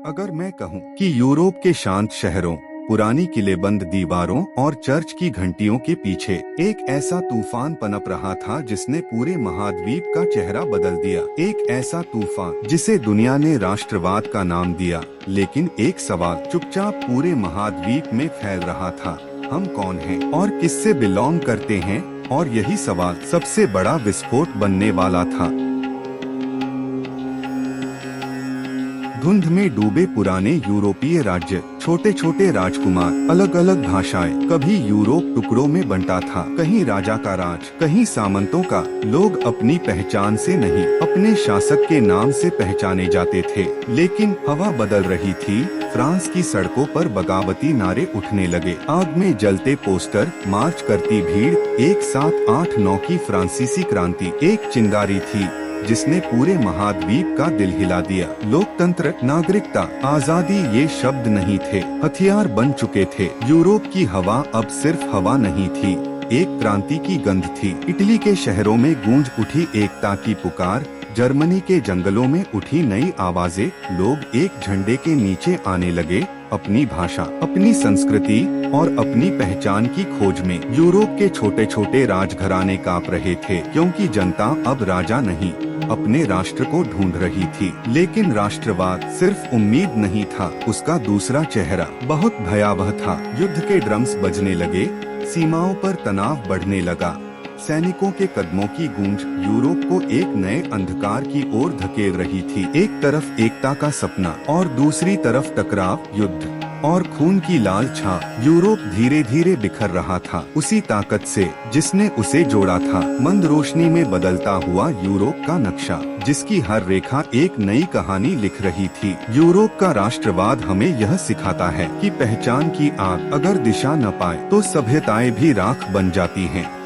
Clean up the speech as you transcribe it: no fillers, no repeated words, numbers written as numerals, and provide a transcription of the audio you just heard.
अगर मैं कहूँ कि यूरोप के शांत शहरों, पुरानी किलेबंद दीवारों और चर्च की घंटियों के पीछे एक ऐसा तूफान पनप रहा था जिसने पूरे महाद्वीप का चेहरा बदल दिया। एक ऐसा तूफान जिसे दुनिया ने राष्ट्रवाद का नाम दिया, लेकिन एक सवाल चुपचाप पूरे महाद्वीप में फैल रहा था, हम कौन हैं और किससे बिलोंग करते हैं। और यही सवाल सबसे बड़ा विस्फोट बनने वाला था। धुंध में डूबे पुराने यूरोपीय राज्य, छोटे छोटे राजकुमार, अलग अलग भाषाएं। कभी यूरोप टुकड़ों में बंटा था, कहीं राजा का राज, कहीं सामंतों का। लोग अपनी पहचान से नहीं, अपने शासक के नाम से पहचाने जाते थे। लेकिन हवा बदल रही थी। फ्रांस की सड़कों पर बगावती नारे उठने लगे, आग में जलते पोस्टर, मार्च करती भीड़। एक 7-8-9 की फ्रांसीसी क्रांति एक चिंगारी थी जिसने पूरे महाद्वीप का दिल हिला दिया। लोकतंत्र, नागरिकता, आजादी ये शब्द नहीं थे, हथियार बन चुके थे। यूरोप की हवा अब सिर्फ हवा नहीं थी, एक क्रांति की गंध थी। इटली के शहरों में गूंज उठी एकता की पुकार, जर्मनी के जंगलों में उठी नई आवाजें। लोग एक झंडे के नीचे आने लगे, अपनी भाषा, अपनी संस्कृति और अपनी पहचान की खोज में। यूरोप के छोटे छोटे राजघराने कांप रहे थे, क्योंकि जनता अब राजा नहीं, अपने राष्ट्र को ढूंढ रही थी। लेकिन राष्ट्रवाद सिर्फ उम्मीद नहीं था, उसका दूसरा चेहरा बहुत भयावह था। युद्ध के ड्रम्स बजने लगे, सीमाओं पर तनाव बढ़ने लगा। सैनिकों के कदमों की गूंज यूरोप को एक नए अंधकार की ओर धकेल रही थी। एक तरफ एकता का सपना और दूसरी तरफ टकराव, युद्ध और खून की लाल छाप। यूरोप धीरे धीरे बिखर रहा था, उसी ताकत से जिसने उसे जोड़ा था। मंद रोशनी में बदलता हुआ यूरोप का नक्शा, जिसकी हर रेखा एक नई कहानी लिख रही थी। यूरोप का राष्ट्रवाद हमें यह सिखाता है कि पहचान की आग अगर दिशा न पाए तो सभ्यताएं भी राख बन जाती हैं।